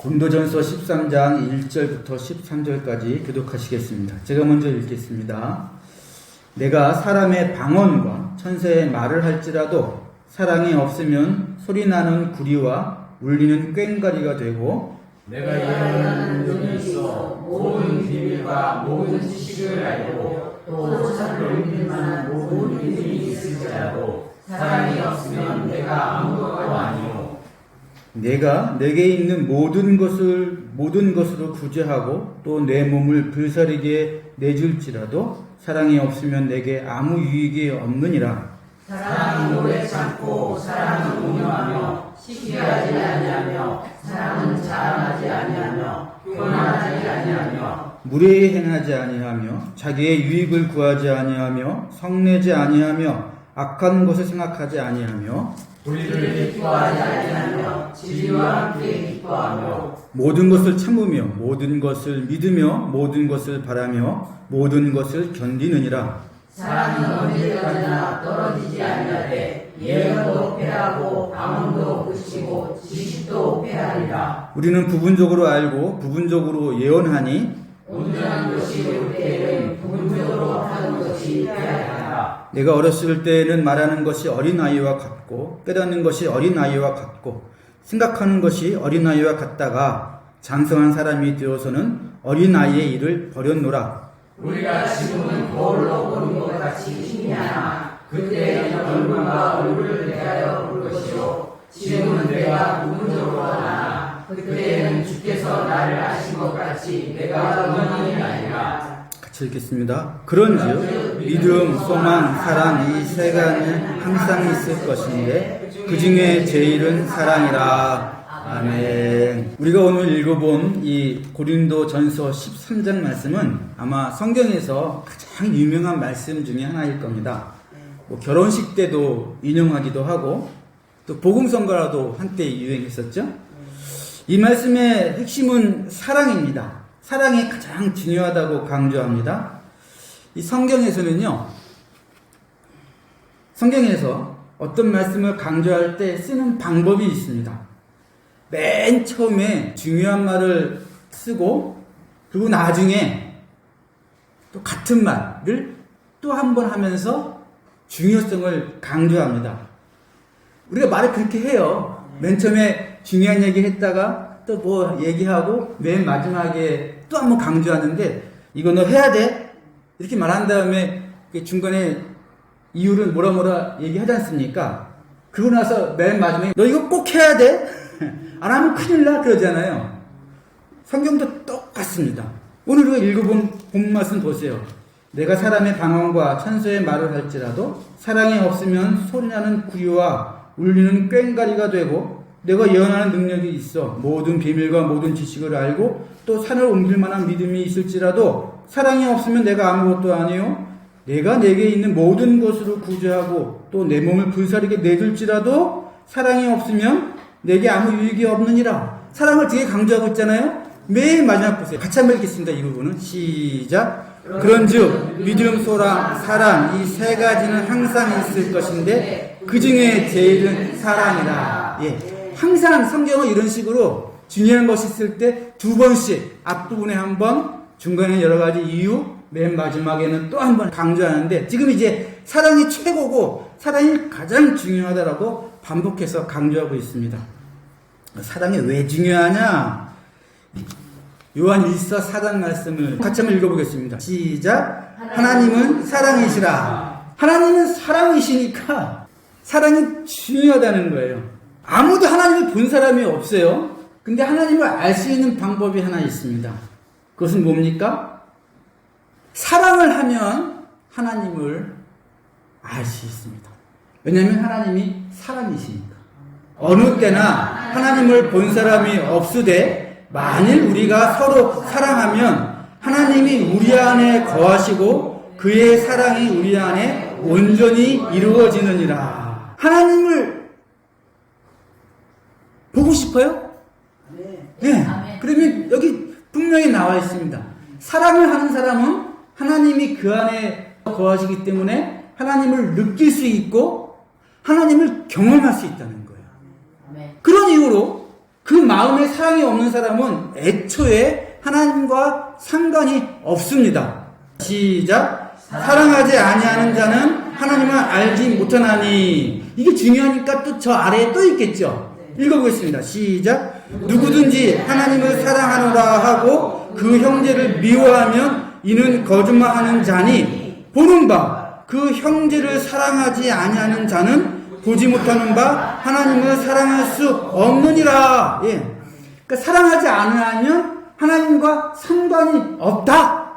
고린도전서 13장 1절부터 13절까지 교독하시겠습니다. 제가 먼저 읽겠습니다. 내가 사람의 방언과 천사의 말을 할지라도 사랑이 없으면 소리나는 구리와 울리는 꽹과리가 되고 내가 예언하는 능력이 있어 모든 비밀과 모든 지식을 알고 또 산을 옮길 만한 모든 일이 있을지라도 사랑이 없으면 내가 아무것도 아니오. 내가 내게 있는 모든 것으로 구제하고 또 내 몸을 불사르게 내줄지라도 사랑이 없으면 내게 아무 유익이 없느니라. 사랑은 오래 참고 사랑은 온유하며 시기하지 아니하며 사랑은 자랑하지 아니하며 교만하지 아니하며 무례히 행하지 아니하며 자기의 유익을 구하지 아니하며 성내지 아니하며 악한 것을 생각하지 아니하며 불의를 기뻐하지 아니하며 진리와 함께 기뻐하며 모든 것을 참으며 모든 것을 믿으며 모든 것을 바라며 모든 것을 견디느니라. 사랑은 언제까지나 떨어지지 아니하되 예언도 패하고 방언도 그치고 지식도 패하리라. 우리는 부분적으로 알고 부분적으로 예언하니 온전한 것이 올 때에는 부분적으로 하는 것이 패하리라. 내가 어렸을 때에는 말하는 것이 어린아이와 같고 깨닫는 것이 어린아이와 같고 생각하는 것이 어린아이와 같다가 장성한 사람이 되어서는 어린아이의 일을 버렸노라. 우리가 지금은 거울로 보는 것 같이 희미하나 그때는 얼굴과 얼굴을 대하여 볼 것이요 지금은 내가 부분적으로 하나 그때는 주께서 나를 아신 것 같이 내가 영원히 아니라. 같이 읽겠습니다. 그런즉 믿음, 소망, 사랑 이 세 가지는 항상 있을 것인데 그 중에 제일은 사랑이라. 아멘. 우리가 오늘 읽어본 이 고린도전서 13장 말씀은 아마 성경에서 가장 유명한 말씀 중에 하나일 겁니다. 결혼식 때도 인용하기도 하고 또 복음성가라도 한때 유행했었죠. 이 말씀의 핵심은 사랑입니다. 사랑이 가장 중요하다고 강조합니다. 이 성경에서는요, 성경에서 어떤 말씀을 강조할 때 쓰는 방법이 있습니다. 맨 처음에 중요한 말을 쓰고, 그리고 나중에 또 같은 말을 또 한 번 하면서 중요성을 강조합니다. 우리가 말을 그렇게 해요. 맨 처음에 중요한 얘기 했다가 또 뭐 얘기하고 맨 마지막에 또 한 번 강조하는데 이거 너 해야 돼? 이렇게 말한 다음에 중간에 이유를 뭐라 얘기하지 않습니까? 그러고 나서 맨 마지막에 너 이거 꼭 해야 돼? 안 하면 큰일 나 그러잖아요. 성경도 똑같습니다. 오늘 우리가 읽어본 본 말씀 보세요. 내가 사람의 방언과 천사의 말을 할지라도 사랑이 없으면 소리나는 구리와 울리는 꽹과리가 되고 내가 예언하는 능력이 있어 모든 비밀과 모든 지식을 알고 또 산을 옮길 만한 믿음이 있을지라도 사랑이 없으면 내가 아무것도 아니요 내가 내게 있는 모든 것으로 구제하고 또 내 몸을 불사르게 내줄지라도 사랑이 없으면 내게 아무 유익이 없느니라. 사랑을 되게 강조하고 있잖아요. 매일 마지막 보세요. 같이 한번 읽겠습니다. 이 부분은 시작. 그런즉 믿음, 소랑, 사랑 이 세 가지는 항상 있을 것인데 그 중에 제일은 사랑이라. 예. 항상 성경은 이런 식으로 중요한 것이 있을 때 두 번씩 앞부분에 한 번, 중간에 여러 가지 이유, 맨 마지막에는 또 한 번 강조하는데 지금 이제 사랑이 최고고 사랑이 가장 중요하다라고 반복해서 강조하고 있습니다. 사랑이 왜 중요하냐? 요한 1서 4장 말씀을 같이 한번 읽어보겠습니다. 시작. 하나님은 사랑이시라. 하나님은 사랑이시니까 사랑이 중요하다는 거예요. 아무도 하나님을 본 사람이 없어요. 근데 하나님을 알 수 있는 방법이 하나 있습니다. 그것은 뭡니까? 사랑을 하면 하나님을 알 수 있습니다. 왜냐하면 하나님이 사랑이시니까. 어느 때나 하나님을 본 사람이 없으되 만일 우리가 서로 사랑하면 하나님이 우리 안에 거하시고 그의 사랑이 우리 안에 온전히 이루어지느니라. 하나님을 보고 싶어요? 네. 그러면 여기 분명히 나와 있습니다. 사랑을 하는 사람은 하나님이 그 안에 거하시기 때문에 하나님을 느낄 수 있고 하나님을 경험할 수 있다는 거예요. 그런 이유로 그 마음에 사랑이 없는 사람은 애초에 하나님과 상관이 없습니다. 시작. 사랑하지 아니하는 자는 하나님을 알지 못하나니. 이게 중요하니까 또 저 아래에 또 있겠죠. 읽어보겠습니다. 시작. 누구든지 하나님을 사랑하노라 하고 그 형제를 미워하면 이는 거짓말하는 자니, 보는 바 그 형제를 사랑하지 아니하는 자는 보지 못하는 바 하나님을 사랑할 수 없느니라. 예. 그러니까 사랑하지 않으면 하나님과 상관이 없다.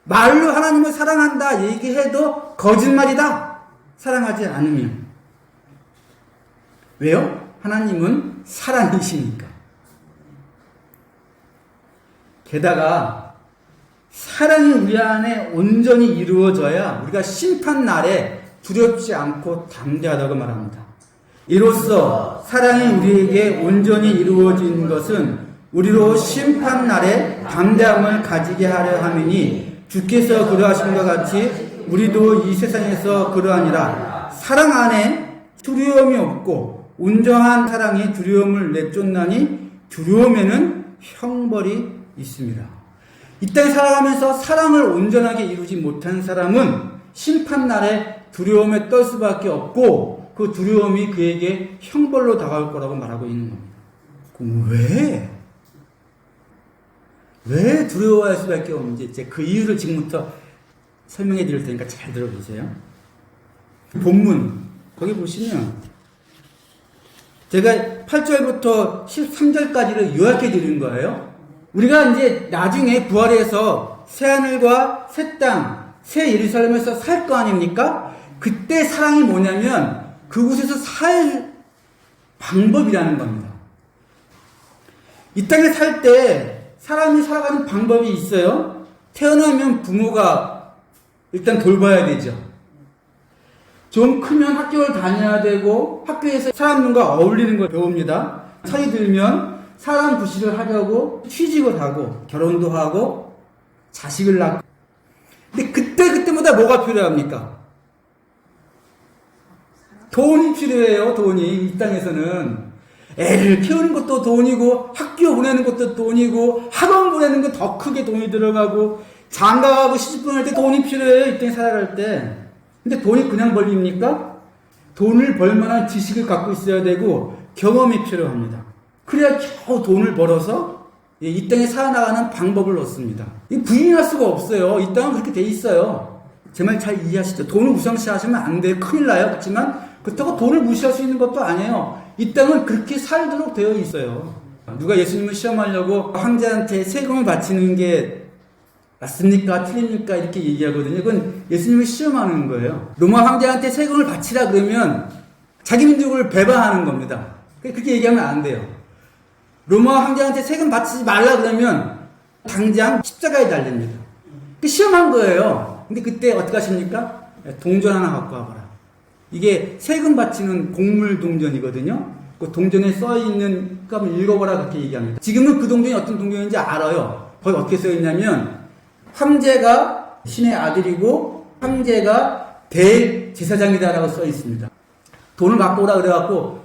말로 하나님을 사랑한다 얘기해도 거짓말이다. 사랑하지 않으면. 왜요? 하나님은 사랑이시니까. 게다가 사랑이 우리 안에 온전히 이루어져야 우리가 심판날에 두렵지 않고 담대하다고 말합니다. 이로써 사랑이 우리에게 온전히 이루어진 것은 우리로 심판날에 담대함을 가지게 하려 함이니, 주께서 그러하신 것 같이 우리도 이 세상에서 그러하니라. 사랑 안에 두려움이 없고 온전한 사랑이 두려움을 내쫓나니 두려움에는 형벌이 있습니다. 이 땅에 살아가면서 사랑을 온전하게 이루지 못한 사람은 심판날에 두려움에 떨 수밖에 없고 그 두려움이 그에게 형벌로 다가올 거라고 말하고 있는 겁니다. 그럼 왜 두려워할 수밖에 없는지 이제 그 이유를 지금부터 설명해 드릴 테니까 잘 들어보세요. 본문 거기 보시면 제가 8절부터 13절까지를 요약해 드린 거예요. 우리가 이제 나중에 부활해서 새하늘과 새 땅, 새 예루살렘에서 살 거 아닙니까? 그때 사랑이 뭐냐면 그곳에서 살 방법이라는 겁니다. 이 땅에 살 때 사람이 살아가는 방법이 있어요. 태어나면 부모가 일단 돌봐야 되죠. 좀 크면 학교를 다녀야 되고 학교에서 사람들과 어울리는 걸 배웁니다. 철이 들면 사람 구실을 하려고 취직을 하고 결혼도 하고 자식을 낳고. 근데 그때마다 뭐가 필요합니까? 돈이 필요해요. 돈이. 이 땅에서는 애를 키우는 것도 돈이고 학교 보내는 것도 돈이고 학원 보내는 거 더 크게 돈이 들어가고 장가가고 시집 보낼 때 돈이 필요해요. 이 땅에 살아갈 때. 근데 돈이 그냥 벌립니까? 돈을 벌 만한 지식을 갖고 있어야 되고 경험이 필요합니다. 그래야 겨우 돈을 벌어서 이 땅에 살아나가는 방법을 얻습니다. 부인할 수가 없어요. 이 땅은 그렇게 돼 있어요. 제 말 잘 이해하시죠? 돈을 무상시하시면 안 돼요. 큰일 나요. 그렇지만 그렇다고 돈을 무시할 수 있는 것도 아니에요. 이 땅은 그렇게 살도록 되어 있어요. 누가 예수님을 시험하려고 황제한테 세금을 바치는 게 맞습니까? 틀립니까? 이렇게 얘기하거든요. 그건 예수님을 시험하는 거예요. 로마 황제한테 세금을 바치라 그러면 자기 민족을 배반하는 겁니다. 그렇게 얘기하면 안 돼요. 로마 황제한테 세금 바치지 말라 그러면 당장 십자가에 달립니다. 시험한 거예요. 근데 그때 어떻게 하십니까? 동전 하나 갖고 와봐라. 이게 세금 바치는 공물 동전이거든요. 그 동전에 써있는 거 한번 읽어보라 그렇게 얘기합니다. 지금은 그 동전이 어떤 동전인지 알아요. 거기 어떻게 써있냐면 황제가 신의 아들이고 황제가 대제사장이다라고 써있습니다. 돈을 갖고 오라 그래갖고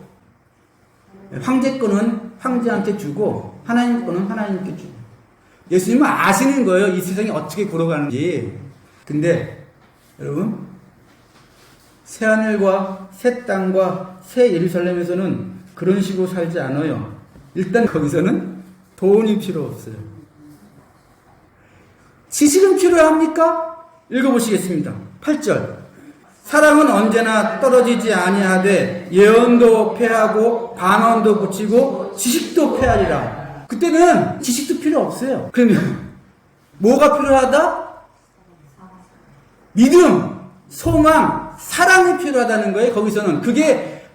황제 거는 황제한테 주고 하나님 거는 하나님께 주고. 예수님은 아시는 거예요. 이 세상이 어떻게 굴러가는지. 근데 여러분 새하늘과 새 땅과 새 예루살렘에서는 그런 식으로 살지 않아요. 일단 거기서는 돈이 필요 없어요. 지식은 필요합니까? 읽어보시겠습니다. 8절. 사랑은 언제나 떨어지지 아니하되 예언도 패하고 반언도 붙이고 지식도 패하리라. 그때는 지식도 필요 없어요. 그러면 뭐가 필요하다? 믿음, 소망, 사랑이 필요하다는 거예요. 거기서는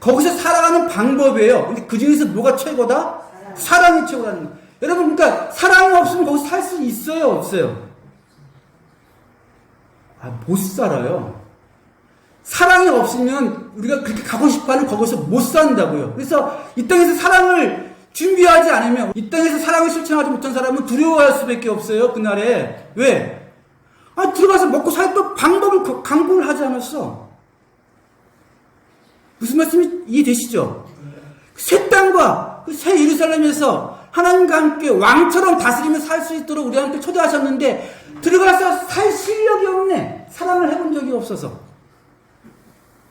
거기서 살아가는 방법이에요. 근데 그 중에서 뭐가 최고다? 사랑이 최고라는 거예요. 여러분, 그러니까 사랑이 없으면 거기서 살 수 있어요, 없어요? 못 살아요. 사랑이 없으면 우리가 그렇게 가고 싶어하는 거기서 못 산다고요. 그래서 이 땅에서 사랑을 준비하지 않으면, 이 땅에서 사랑을 실천하지 못한 사람은 두려워할 수밖에 없어요. 그날에. 왜? 들어가서 먹고 살 방법을 강구를 하지 않았어. 무슨 말씀이 이해되시죠? 새 땅과 그 새 예루살렘에서 하나님과 함께 왕처럼 다스리며 살 수 있도록 우리한테 초대하셨는데 들어가서 살 실력이 없네. 사랑을 해본 적이 없어서.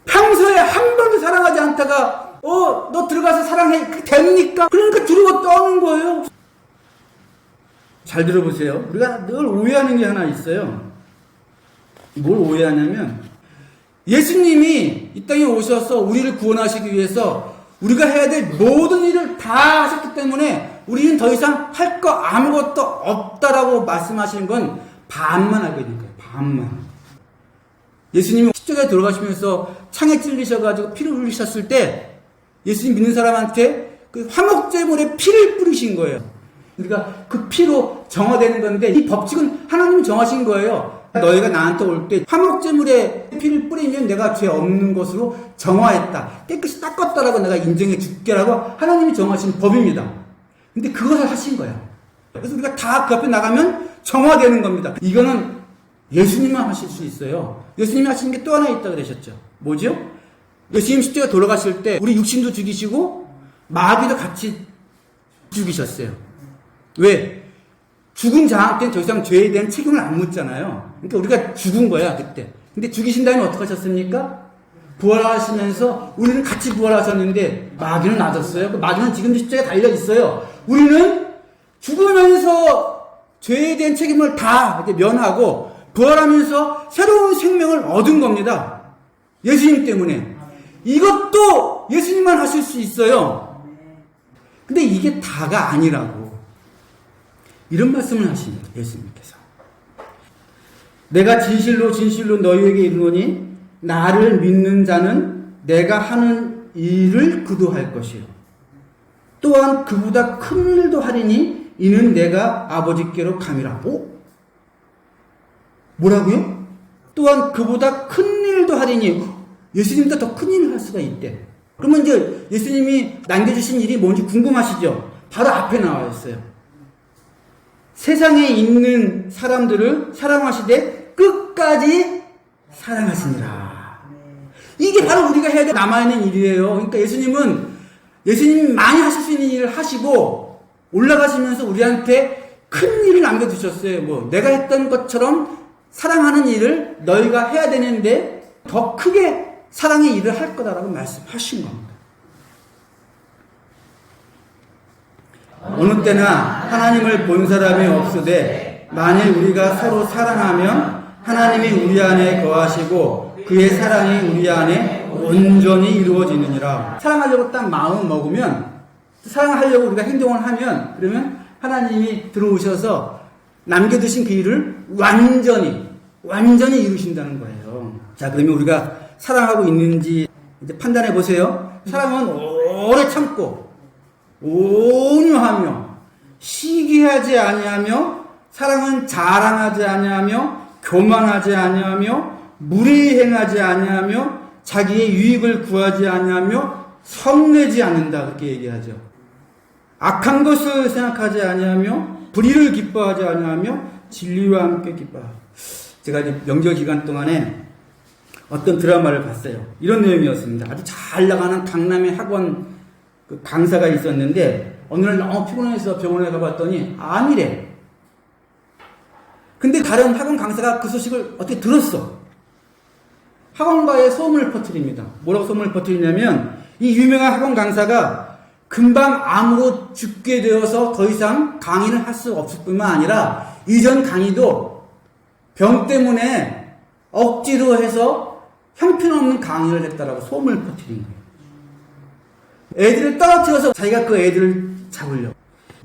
평소에 한 번도 사랑하지 않다가 너 들어가서 사랑해. 그게 됩니까? 그러니까 두려워 떠는 거예요. 잘 들어보세요. 우리가 늘 오해하는 게 하나 있어요. 뭘 오해하냐면 예수님이 이 땅에 오셔서 우리를 구원하시기 위해서 우리가 해야 될 모든 일을 다 하셨기 때문에 우리는 더 이상 할 거 아무것도 없다라고 말씀하시는 건 반만 알고 있는 거예요. 반만. 예수님이 십자가에 돌아가시면서 창에 찔리셔가지고 피를 흘리셨을 때 예수님 믿는 사람한테 그 화목제물에 피를 뿌리신 거예요. 그러니까 그 피로 정화되는 건데 이 법칙은 하나님이 정하신 거예요. 너희가 나한테 올 때 화목제물에 피를 뿌리면 내가 죄 없는 것으로 정화했다. 깨끗이 닦았다라고 내가 인정해 줄게라고 하나님이 정하신 법입니다. 근데 그것을 하신 거예요. 그래서 우리가 다 그 앞에 나가면 정화되는 겁니다. 이거는 예수님만 하실 수 있어요. 예수님이 하시는 게 또 하나 있다 그러셨죠. 뭐죠? 예수님 십자가 돌아가실 때 우리 육신도 죽이시고 마귀도 같이 죽이셨어요. 왜? 죽은 자한테는 더 이상 죄에 대한 책임을 안 묻잖아요. 그러니까 우리가 죽은 거야 그때. 근데 죽이신 다음에 어떻게 하셨습니까? 부활하시면서 우리는 같이 부활하셨는데 마귀는 놔뒀어요. 그 마귀는 지금도 십자가에 달려 있어요. 우리는 죽으면서 죄에 대한 책임을 다 이제 면하고 부활하면서 새로운 생명을 얻은 겁니다. 예수님 때문에. 이것도 예수님만 하실 수 있어요. 근데 이게 다가 아니라고. 이런 말씀을 하십니다. 예수님께서. 내가 진실로 진실로 너희에게 이르노니 나를 믿는 자는 내가 하는 일을 그도 할 것이요. 또한 그보다 큰 일도 하리니 이는 내가 아버지께로 감이라고. 뭐라고요? 또한 그보다 큰 일도 하리니 예수님보다 더 큰 일을 할 수가 있대. 그러면 이제 예수님이 남겨주신 일이 뭔지 궁금하시죠? 바로 앞에 나와 있어요. 세상에 있는 사람들을 사랑하시되 끝까지 사랑하시니라. 이게 바로 우리가 해야 될 남아있는 일이에요. 그러니까 예수님이 많이 하실 수 있는 일을 하시고 올라가시면서 우리한테 큰 일을 남겨두셨어요. 뭐 내가 했던 것처럼 사랑하는 일을 너희가 해야 되는데 더 크게 사랑의 일을 할 거다라고 말씀하신 겁니다. 어느 때나 하나님을 본 사람이 없으되 만일 우리가 서로 사랑하면 하나님이 우리 안에 거하시고 그의 사랑이 우리 안에 온전히 이루어지느니라. 사랑하려고 딱 마음 먹으면 사랑하려고 우리가 행동을 하면 그러면 하나님이 들어오셔서 남겨두신 그 일을 완전히 이루신다는 거예요. 자, 그러면 우리가 사랑하고 있는지 이제 판단해 보세요. 사랑은 오래 참고 온유하며 시기하지 아니하며 사랑은 자랑하지 아니하며 교만하지 아니하며 무례히 행하지 아니하며 자기의 유익을 구하지 아니하며 성내지 않는다 그렇게 얘기하죠. 악한 것을 생각하지 아니하며 불의를 기뻐하지 아니하며 진리와 함께 기뻐하라. 제가 이제 명절 기간 동안에 어떤 드라마를 봤어요. 이런 내용이었습니다. 아주 잘 나가는 강남의 학원 그 강사가 있었는데 어느 날 너무 피곤해서 병원에 가봤더니 암이래. 근데 다른 학원 강사가 그 소식을 어떻게 들었어. 학원가에 소문을 퍼뜨립니다. 뭐라고 소문을 퍼뜨리냐면 이 유명한 학원 강사가 금방 암으로 죽게 되어서 더 이상 강의를 할 수 없을 뿐만 아니라 이전 강의도 병 때문에 억지로 해서 형편없는 강의를 했다라고 소문을 퍼뜨린 거예요. 애들을 떨어뜨려서 자기가 그 애들을 잡으려고.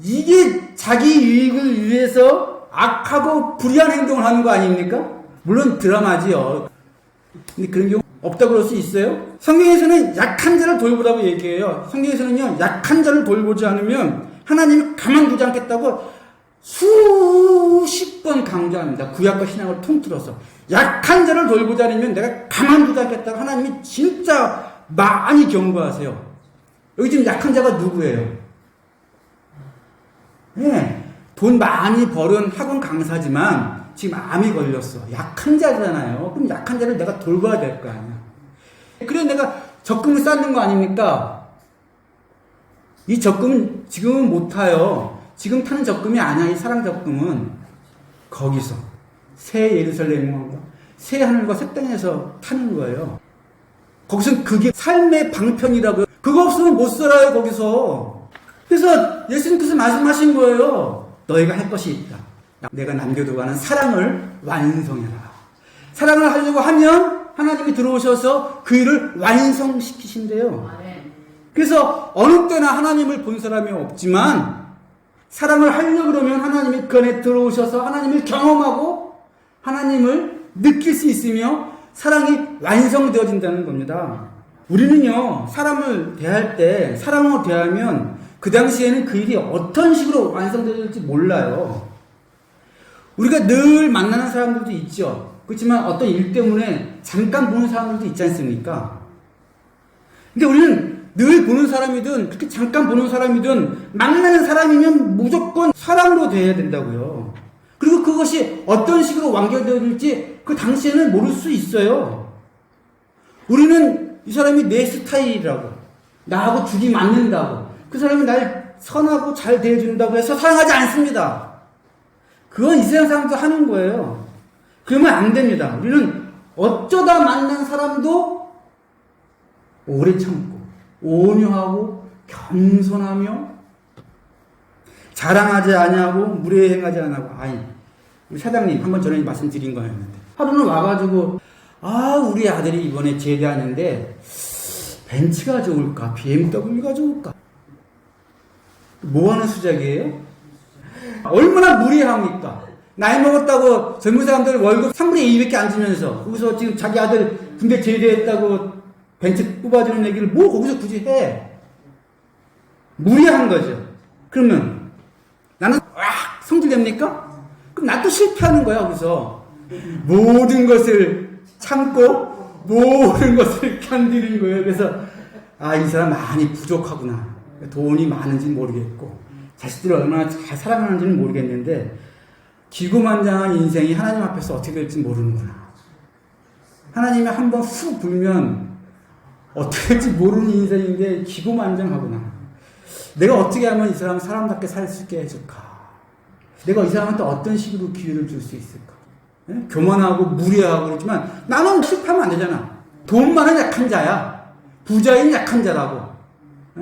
이게 자기 유익을 위해서 악하고 불의한 행동을 하는 거 아닙니까? 물론 드라마지요. 근데 그런 경우 없다고 그럴 수 있어요? 성경에서는 약한 자를 돌보라고 얘기해요. 성경에서는요, 약한 자를 돌보지 않으면 하나님이 가만두지 않겠다고 수십 번 강조합니다. 구약과 신약을 통틀어서. 약한 자를 돌보지 않으면 내가 가만두지 않겠다고 하나님이 진짜 많이 경고하세요. 여기 지금 약한 자가 누구예요? 네, 돈 많이 벌은 학원 강사지만 지금 암이 걸렸어. 약한 자잖아요. 그럼 약한 자를 내가 돌봐야 될 거 아니야. 그래 내가 적금을 쌓는 거 아닙니까? 이 적금은 지금은 못 타요. 지금 타는 적금이 아니야. 이 사랑 적금은 거기서 새 예루살렘과 새 하늘과 새 땅에서 타는 거예요. 거기서 그게 삶의 방편이라고요. 그거 없으면 못 살아요, 거기서. 그래서 예수님께서 말씀하신 거예요. 너희가 할 것이 있다. 내가 남겨두고 가는 사랑을 완성해라. 사랑을 하려고 하면 하나님이 들어오셔서 그 일을 완성시키신대요. 그래서 어느 때나 하나님을 본 사람이 없지만 사랑을 하려고 그러면 하나님이 그 안에 들어오셔서 하나님을 경험하고 하나님을 느낄 수 있으며 사랑이 완성되어진다는 겁니다. 우리는요, 사람을 대할 때 사랑으로 대하면 그 당시에는 그 일이 어떤 식으로 완성될지 몰라요. 우리가 늘 만나는 사람들도 있죠. 그렇지만 어떤 일 때문에 잠깐 보는 사람들도 있지 않습니까? 근데 우리는 늘 보는 사람이든 그렇게 잠깐 보는 사람이든 만나는 사람이면 무조건 사랑으로 대해야 된다고요. 그리고 그것이 어떤 식으로 완결될지 그 당시에는 모를 수 있어요. 우리는 이 사람이 내 스타일이라고, 나하고 죽이 맞는다고, 그 사람이 날 선하고 잘 대해준다고 해서 사랑하지 않습니다. 그건 이 세상 사람도 하는 거예요. 그러면 안 됩니다. 우리는 어쩌다 만난 사람도 오래 참고 온유하고 겸손하며 자랑하지 아니하고 무례행하지 않고. 아니, 우리 사장님 한번 전에 말씀드린 거였는데 하루는 와가지고 우리 아들이 이번에 제대하는데 벤츠가 좋을까 BMW가 좋을까, 뭐하는 수작이에요? 얼마나 무례합니까? 나이 먹었다고 젊은 사람들 월급 3분의 2밖에 안 주면서 거기서 지금 자기 아들 군대 제대했다고 벤츠 뽑아주는 얘기를 뭐 거기서 굳이 해? 무례한 거죠. 그러면 나는 성질냅니까? 그럼 나 또 실패하는 거야. 거기서 모든 것을 참고 모든 것을 견디는 거예요. 그래서 이 사람 많이 부족하구나. 돈이 많은지는 모르겠고 자식들을 얼마나 잘 사랑하는지는 모르겠는데 기고만장한 인생이 하나님 앞에서 어떻게 될지 모르는구나. 하나님이 한번 후 불면 어떻게 될지 모르는 인생인데 기고만장하구나. 내가 어떻게 하면 이 사람 사람답게 살 수 있게 해줄까? 내가 이 사람한테 어떤 식으로 기회를 줄 수 있을까? 네? 교만하고 무례하고 그렇지만 나는 실패하면 안 되잖아. 돈 많은 약한 자야. 부자인 약한 자라고.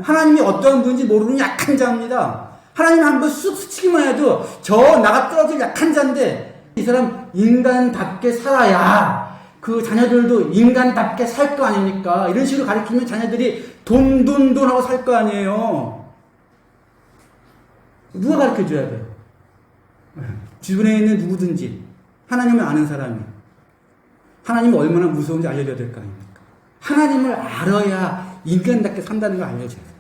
하나님이 어떤 분인지 모르는 약한 자입니다. 하나님 한번 쑥 스치기만 해도 저 나가 떨어질 약한 자인데 이 사람 인간답게 살아야 그 자녀들도 인간답게 살 거 아닙니까? 이런 식으로 가르치면 자녀들이 돈 하고 살 거 아니에요. 누가 가르쳐줘야 돼요? 주변에 있는 누구든지 하나님을 아는 사람이 하나님이 얼마나 무서운지 알려줘야 될 거 아닙니까? 하나님을 알아야 인간답게 산다는 걸 알려줘야 돼요.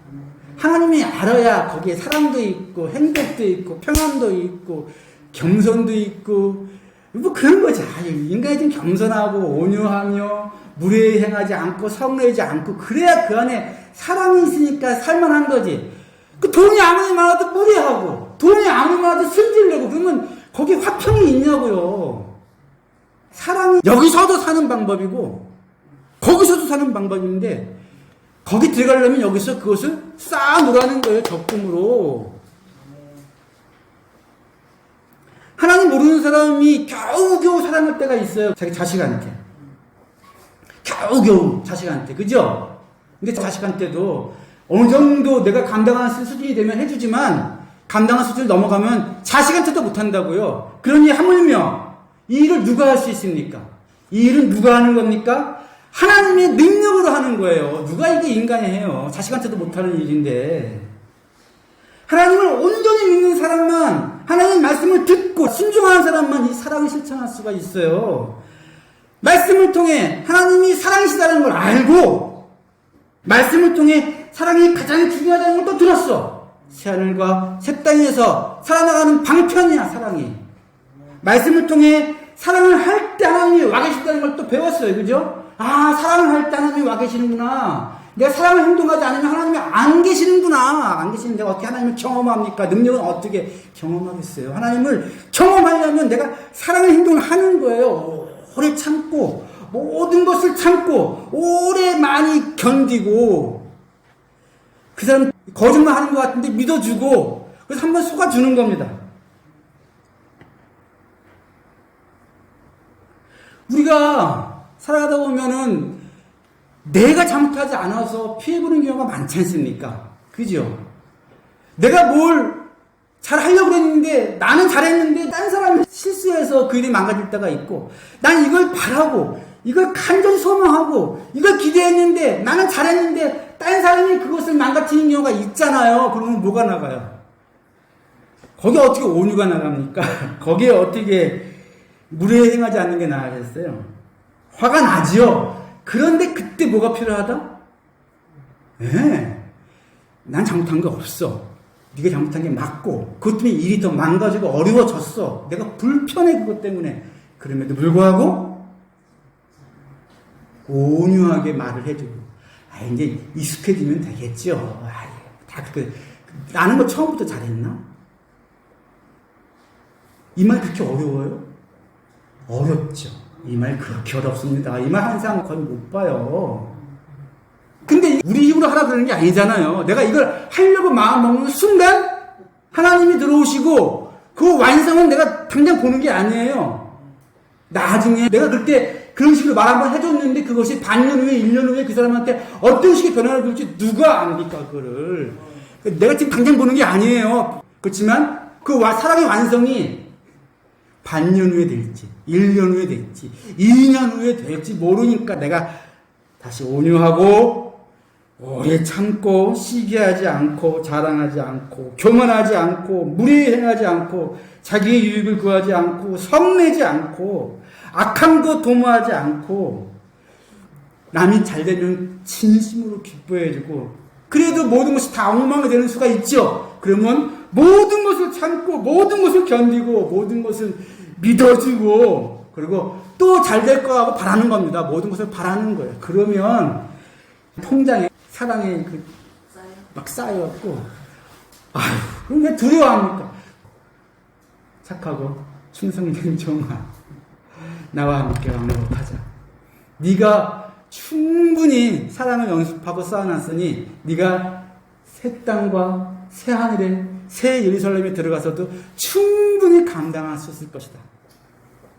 하나님이 알아야 거기에 사랑도 있고 행복도 있고 평안도 있고 겸손도 있고 뭐 그런 거지. 인간이 좀 겸손하고 온유하며 무례행하지 않고 성내지 않고 그래야 그 안에 사랑이 있으니까 살만한 거지. 그 돈이 아무리 많아도 무례하고 돈이 아무리 많아도 승질내고 그러면 거기 화평이 있냐고요. 사랑이 여기서도 사는 방법이고 거기서도 사는 방법인데 거기 들어가려면 여기서 그것을 쌓아놓으라는 거예요. 적금으로. 하나님 모르는 사람이 겨우겨우 사랑할 때가 있어요. 자기 자식한테. 겨우겨우 자식한테. 그죠? 근데 자식한테도 어느 정도 내가 감당하는 수준이 되면 해주지만 감당한 수준을 넘어가면 자식한테도 못한다고요. 그러니 하물며 이 일을 누가 할 수 있습니까? 이 일은 누가 하는 겁니까? 하나님의 능력으로 하는 거예요. 누가 이게 인간이 해요. 자식한테도 못하는 일인데. 하나님을 온전히 믿는 사람만, 하나님 말씀을 듣고 순종하는 사람만 이 사랑을 실천할 수가 있어요. 말씀을 통해 하나님이 사랑이시다는 걸 알고 말씀을 통해 사랑이 가장 중요하다는 걸 또 들었어. 새하늘과 새 땅에서 살아나가는 방편이야, 사랑이. 말씀을 통해 사랑을 할 때 하나님이 와 계신다는 걸 또 배웠어요. 그죠? 사랑을 할 때 하나님이 와 계시는구나. 내가 사랑을 행동하지 않으면 하나님이 안 계시는구나. 안 계시는데 어떻게 하나님을 경험합니까? 능력은 어떻게 경험하겠어요? 하나님을 경험하려면 내가 사랑의 행동을 하는 거예요. 오래 참고, 모든 것을 참고, 오래 많이 견디고, 그 사람 거짓말 하는 것 같은데 믿어주고, 그래서 한번 속아주는 겁니다. 우리가 살아가다 보면은 내가 잘못하지 않아서 피해보는 경우가 많지 않습니까? 그죠? 내가 뭘 잘하려고 했는데, 나는 잘했는데, 딴 사람이 실수해서 그 일이 망가질 때가 있고, 난 이걸 바라고, 이걸 간절히 소망하고, 이걸 기대했는데, 나는 잘했는데, 딴 사람이 그것을 망가뜨리는 경우가 있잖아요. 그러면 뭐가 나가요? 거기에 어떻게 온유가 나갑니까? 거기에 어떻게 무례 행하지 않는 게 나아졌어요? 화가 나지요? 그런데 그때 뭐가 필요하다? 네. 난 잘못한 게 없어. 네가 잘못한 게 맞고, 그것 때문에 일이 더 망가지고 어려워졌어. 내가 불편해, 그것 때문에. 그럼에도 불구하고 온유하게 말을 해주고, 이제 익숙해지면 되겠죠. 나는 뭐 처음부터 잘했나? 이 말 그렇게 어려워요? 어렵죠. 이 말 그렇게 어렵습니다. 이 말 항상 거의 못 봐요. 근데 우리 입으로 하라 그러는 게 아니잖아요. 내가 이걸 하려고 마음 먹는 순간 하나님이 들어오시고 그 완성은 내가 당장 보는 게 아니에요. 나중에 내가 그때 그런 식으로 말 한번 해줬는데 그것이 반년 후에 1년 후에 그 사람한테 어떤 식의 변화를 줄지 누가 압니까 그거를. 내가 지금 당장 보는 게 아니에요. 그렇지만 그 사랑의 완성이 반년 후에 될지 1년 후에 될지 2년 후에 될지 모르니까 내가 다시 온유하고 오래 참고 시기하지 않고 자랑하지 않고 교만하지 않고 무례행하지 않고 자기의 유익을 구하지 않고 성내지 않고 악한 것 도모하지 않고 남이 잘되면 진심으로 기뻐해주고 그래도 모든 것이 다 엉망이 되는 수가 있죠. 그러면 모든 것을 참고 모든 것을 견디고 모든 것을 믿어주고 그리고 또 잘 될 거라고 바라는 겁니다. 모든 것을 바라는 거예요. 그러면 통장에 사랑이 막 쌓여갖고 아휴 그럼 왜 두려워합니까? 착하고 충성된 종아 나와 함께 왕노릇하자. 네가 충분히 사랑을 연습하고 쌓아놨으니 네가 새 땅과 새 하늘에 새 예루살렘에 들어가서도 충분히 감당할 수 있을 것이다.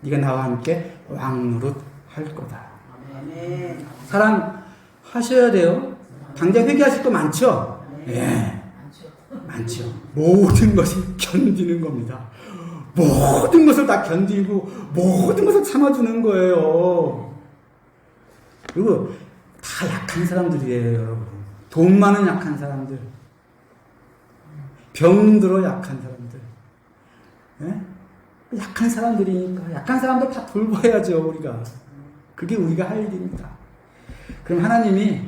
네가 나와 함께 왕노릇 할 거다. 아멘. 사랑하셔야 돼요. 당장 회개하실 거 많죠? 예. 많죠. 모든 것을 견디는 겁니다. 모든 것을 다 견디고 모든 것을 참아주는 거예요. 그리고 다 약한 사람들이에요, 여러분. 돈 많은 약한 사람들. 병들어 약한 사람들. 예? 약한 사람들이니까 약한 사람들 다 돌봐야죠, 우리가. 그게 우리가 할 일입니다. 그럼 하나님을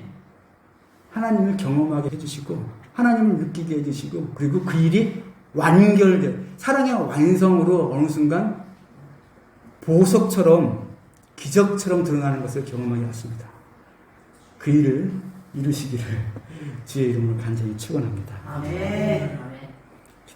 경험하게 해주시고 하나님을 느끼게 해주시고 그리고 그 일이 완결돼 사랑의 완성으로 어느 순간 보석처럼 기적처럼 드러나는 것을 경험하게 하십니다. 그 일을 이루시기를 주의 이름으로 간절히 축원합니다. 아멘.